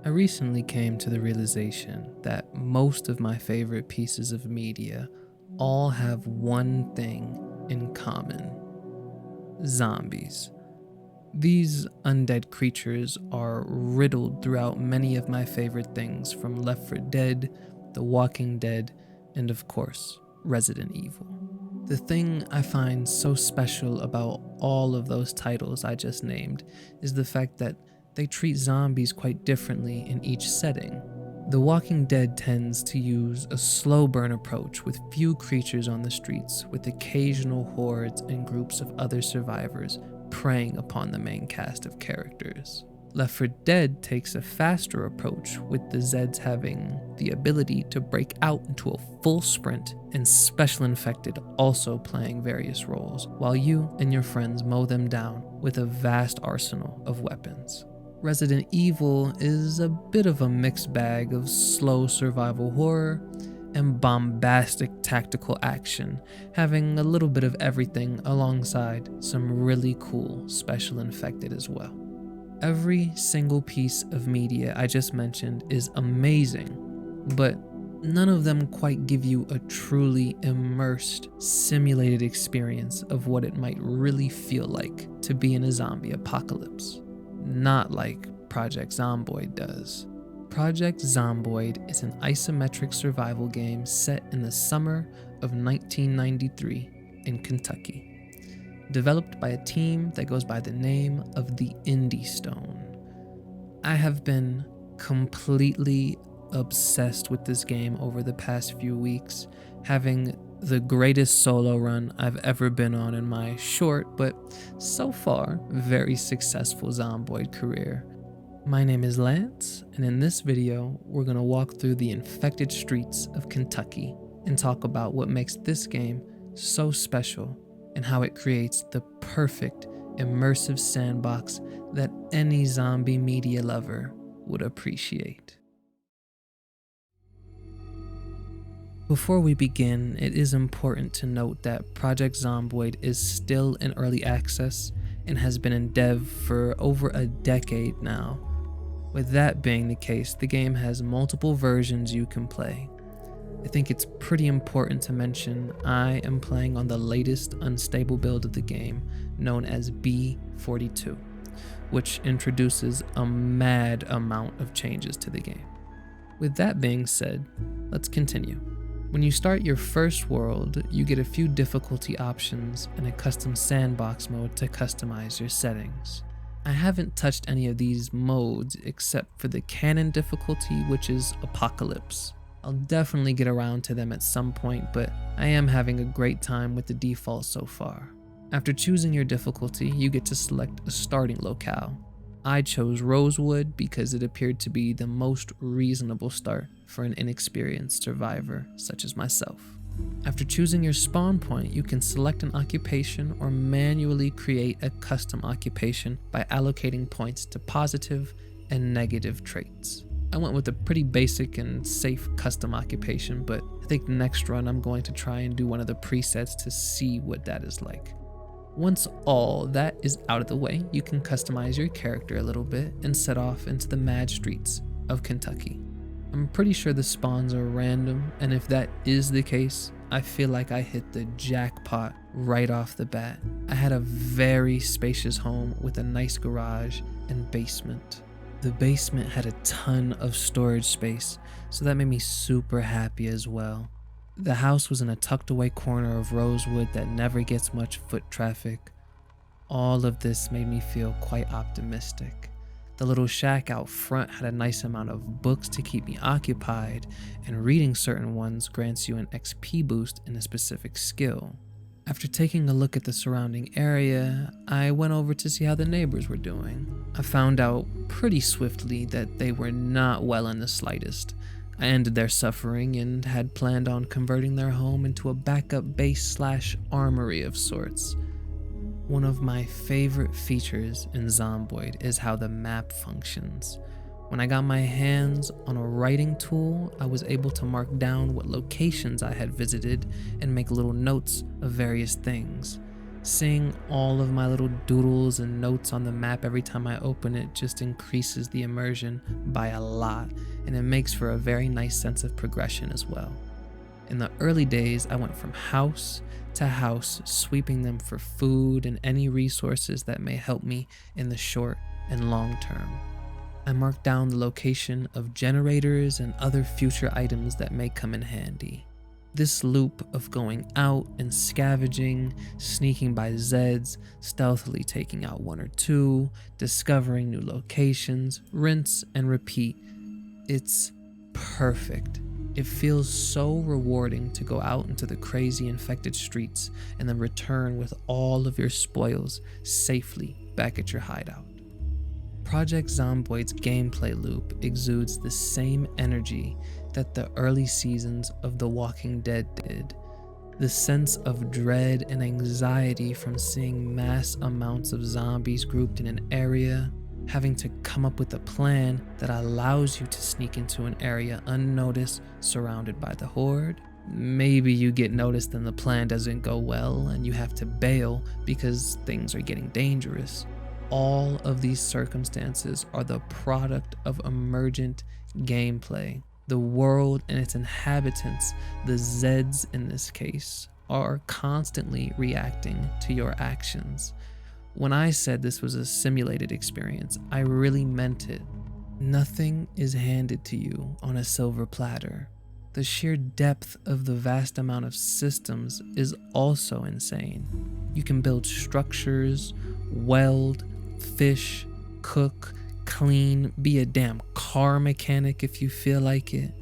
I recently came to the realization that most of my favorite pieces of media all have one thing in common: zombies. These undead creatures are riddled throughout many of my favorite things, from Left 4 Dead, The Walking Dead, and of course, Resident Evil. The thing I find so special about all of those titles I just named is the fact that they treat zombies quite differently in each setting. The Walking Dead tends to use a slow burn approach with few creatures on the streets, with occasional hordes and groups of other survivors preying upon the main cast of characters. Left 4 Dead takes a faster approach, with the Zeds having the ability to break out into a full sprint, and Special Infected also playing various roles, while you and your friends mow them down with a vast arsenal of weapons. Resident Evil is a bit of a mixed bag of slow survival horror and bombastic tactical action, having a little bit of everything alongside some really cool Special Infected as well. Every single piece of media I just mentioned is amazing, but none of them quite give you a truly immersed, simulated experience of what it might really feel like to be in a zombie apocalypse. Not like Project Zomboid does. Project Zomboid is an isometric survival game set in the summer of 1993 in Kentucky. Developed by a team that goes by the name of the Indie Stone. I have been completely obsessed with this game over the past few weeks, having the greatest solo run I've ever been on in my short, but so far, very successful Zomboid career. My name is Lance, and in this video, we're gonna walk through the infected streets of Kentucky and talk about what makes this game so special and how it creates the perfect, immersive sandbox that any zombie media lover would appreciate. Before we begin, it is important to note that Project Zomboid is still in early access and has been in dev for over a decade now. With that being the case, the game has multiple versions you can play. I think it's pretty important to mention I am playing on the latest unstable build of the game, known as B42, which introduces a mad amount of changes to the game. With that being said, let's continue. When you start your first world, you get a few difficulty options and a custom sandbox mode to customize your settings. I haven't touched any of these modes except for the canon difficulty, which is Apocalypse. I'll definitely get around to them at some point, but I am having a great time with the default so far. After choosing your difficulty, you get to select a starting locale. I chose Rosewood because it appeared to be the most reasonable start for an inexperienced survivor such as myself. After choosing your spawn point, you can select an occupation or manually create a custom occupation by allocating points to positive and negative traits. I went with a pretty basic and safe custom occupation, but I think next run I'm going to try and do one of the presets to see what that is like. Once all that is out of the way, you can customize your character a little bit and set off into the mad streets of Kentucky. I'm pretty sure the spawns are random, and if that is the case, I feel like I hit the jackpot right off the bat. I had a very spacious home with a nice garage and basement. The basement had a ton of storage space, so that made me super happy as well. The house was in a tucked away corner of Rosewood that never gets much foot traffic. All of this made me feel quite optimistic. The little shack out front had a nice amount of books to keep me occupied, and reading certain ones grants you an XP boost in a specific skill. After taking a look at the surrounding area, I went over to see how the neighbors were doing. I found out pretty swiftly that they were not well in the slightest. I ended their suffering and had planned on converting their home into a backup base / armory of sorts. One of my favorite features in Zomboid is how the map functions. When I got my hands on a writing tool, I was able to mark down what locations I had visited and make little notes of various things. Seeing all of my little doodles and notes on the map every time I open it just increases the immersion by a lot, and it makes for a very nice sense of progression as well. In the early days, I went from house to house, sweeping them for food and any resources that may help me in the short and long term. I marked down the location of generators and other future items that may come in handy. This loop of going out and scavenging, sneaking by Zeds, stealthily taking out one or two, discovering new locations, rinse and repeat. It's perfect. It feels so rewarding to go out into the crazy infected streets and then return with all of your spoils safely back at your hideout. Project Zomboid's gameplay loop exudes the same energy that the early seasons of The Walking Dead did. The sense of dread and anxiety from seeing mass amounts of zombies grouped in an area, having to come up with a plan that allows you to sneak into an area unnoticed, surrounded by the horde. Maybe you get noticed and the plan doesn't go well and you have to bail because things are getting dangerous. All of these circumstances are the product of emergent gameplay. The world and its inhabitants, the Zeds in this case, are constantly reacting to your actions. When I said this was a simulated experience, I really meant it. Nothing is handed to you on a silver platter. The sheer depth of the vast amount of systems is also insane. You can build structures, weld, fish, cook, clean, be a damn car mechanic if you feel like it.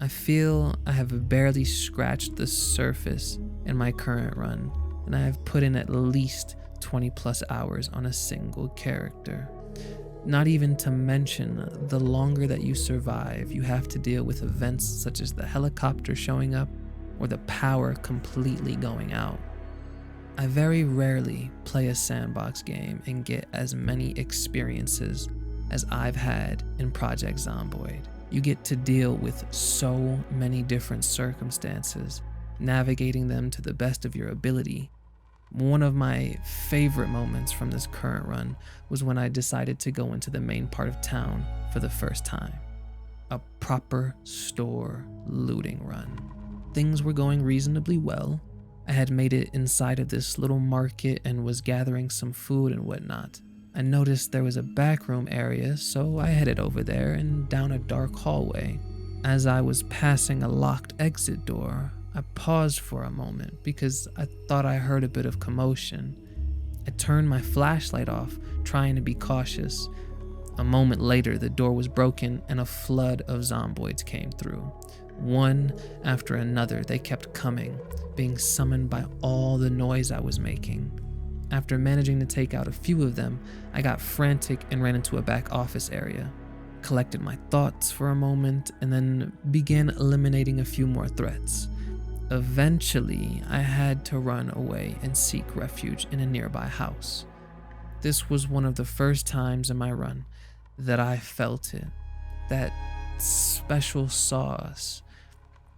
I feel I have barely scratched the surface in my current run, and I have put in at least 20 plus hours on a single character. Not even to mention, the longer that you survive, you have to deal with events such as the helicopter showing up or the power completely going out. I very rarely play a sandbox game and get as many experiences as I've had in Project Zomboid. You get to deal with so many different circumstances, navigating them to the best of your ability. One of my favorite moments from this current run was when I decided to go into the main part of town for the first time. A proper store looting run. Things were going reasonably well. I had made it inside of this little market and was gathering some food and whatnot. I noticed there was a backroom area, so I headed over there and down a dark hallway. As I was passing a locked exit door, I paused for a moment because I thought I heard a bit of commotion. I turned my flashlight off, trying to be cautious. A moment later, the door was broken and a flood of zomboids came through. One after another, they kept coming, being summoned by all the noise I was making. After managing to take out a few of them, I got frantic and ran into a back office area, collected my thoughts for a moment, and then began eliminating a few more threats. Eventually, I had to run away and seek refuge in a nearby house. This was one of the first times in my run that I felt it, that special sauce.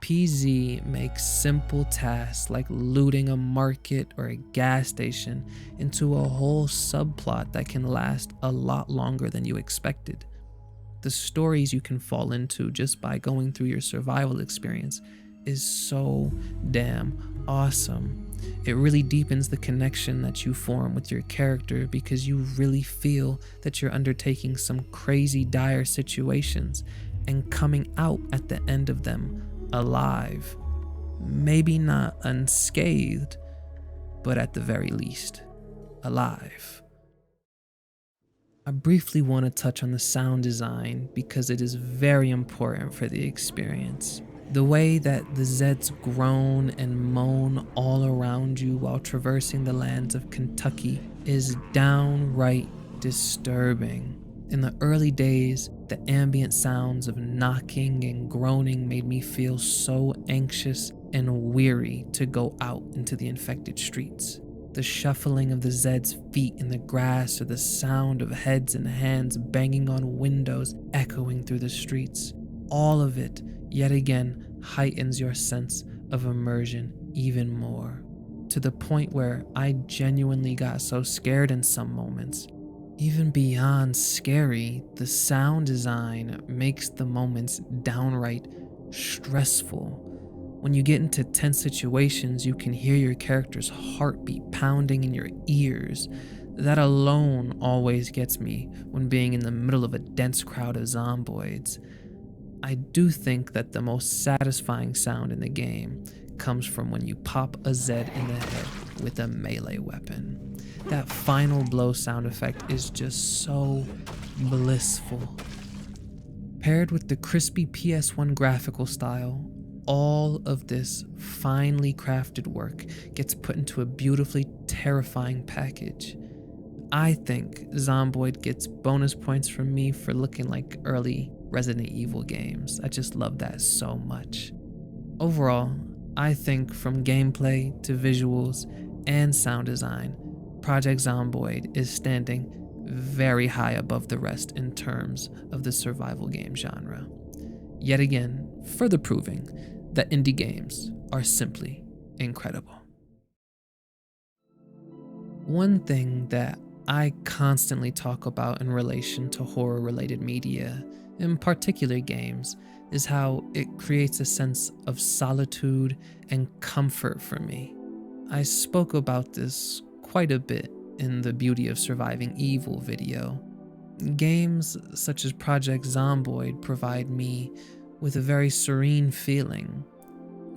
PZ makes simple tasks like looting a market or a gas station into a whole subplot that can last a lot longer than you expected. The stories you can fall into just by going through your survival experience is so damn awesome. It really deepens the connection that you form with your character because you really feel that you're undertaking some crazy dire situations and coming out at the end of them alive. Maybe not unscathed, but at the very least, alive. I briefly want to touch on the sound design because it is very important for the experience. The way that the Zeds groan and moan all around you while traversing the lands of Kentucky is downright disturbing. In the early days, the ambient sounds of knocking and groaning made me feel so anxious and weary to go out into the infected streets. The shuffling of the Zed's feet in the grass or the sound of heads and hands banging on windows echoing through the streets. All of it, yet again, heightens your sense of immersion even more. to the point where I genuinely got so scared in some moments. Even beyond scary, the sound design makes the moments downright stressful. When you get into tense situations, you can hear your character's heartbeat pounding in your ears. That alone always gets me when being in the middle of a dense crowd of zomboids. I do think that the most satisfying sound in the game comes from when you pop a Zed in the head with a melee weapon. That final blow sound effect is just so blissful. Paired with the crispy PS1 graphical style, all of this finely crafted work gets put into a beautifully terrifying package. I think Zomboid gets bonus points from me for looking like early Resident Evil games. I just love that so much. Overall, I think from gameplay to visuals and sound design, Project Zomboid is standing very high above the rest in terms of the survival game genre. Yet again, further proving that indie games are simply incredible. One thing that I constantly talk about in relation to horror-related media, in particular games, is how it creates a sense of solitude and comfort for me. I spoke about this quite a bit in the Beauty of Surviving Evil video. Games such as Project Zomboid provide me with a very serene feeling.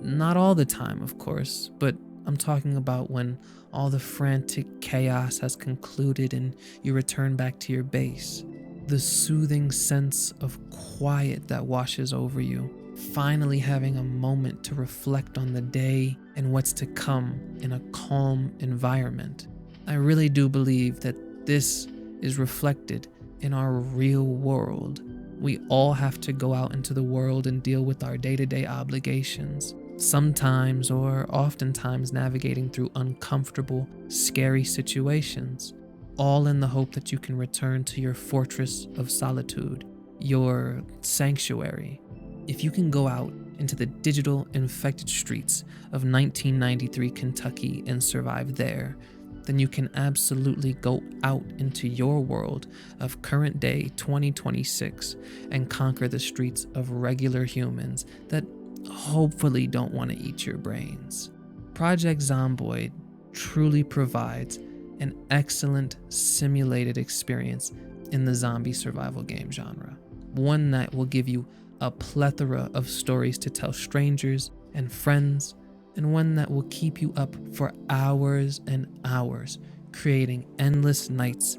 Not all the time, of course, but I'm talking about when all the frantic chaos has concluded and you return back to your base. The soothing sense of quiet that washes over you, finally having a moment to reflect on the day and what's to come in a calm environment. I really do believe that this is reflected in our real world. We all have to go out into the world and deal with our day-to-day obligations, sometimes or oftentimes navigating through uncomfortable, scary situations, all in the hope that you can return to your fortress of solitude, your sanctuary. If you can go out into the digital infected streets of 1993 Kentucky and survive there, then you can absolutely go out into your world of current day 2026 and conquer the streets of regular humans that hopefully don't want to eat your brains. Project Zomboid truly provides an excellent simulated experience in the zombie survival game genre, one that will give you a plethora of stories to tell strangers and friends, and one that will keep you up for hours and hours, creating endless nights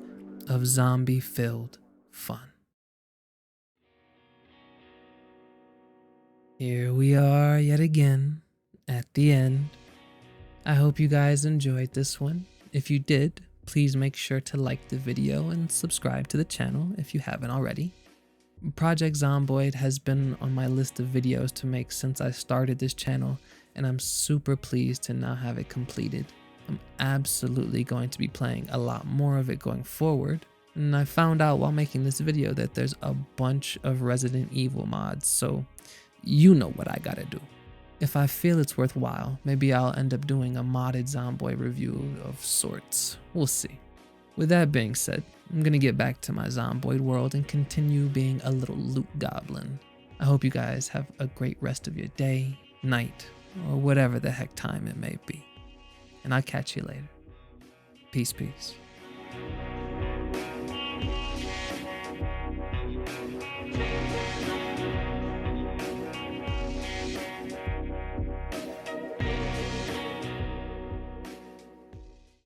of zombie-filled fun. Here we are yet again at the end. I hope you guys enjoyed this one. If you did, please make sure to like the video and subscribe to the channel if you haven't already. Project Zomboid has been on my list of videos to make since I started this channel, and I'm super pleased to now have it completed. I'm absolutely going to be playing a lot more of it going forward, and I found out while making this video that there's a bunch of Resident Evil mods, so you know what I gotta do. If I feel it's worthwhile, maybe I'll end up doing a modded Zomboid review of sorts. We'll see. With that being said, I'm gonna get back to my Zomboid world and continue being a little loot goblin. I hope you guys have a great rest of your day, night, or whatever the heck time it may be. And I'll catch you later. Peace, peace.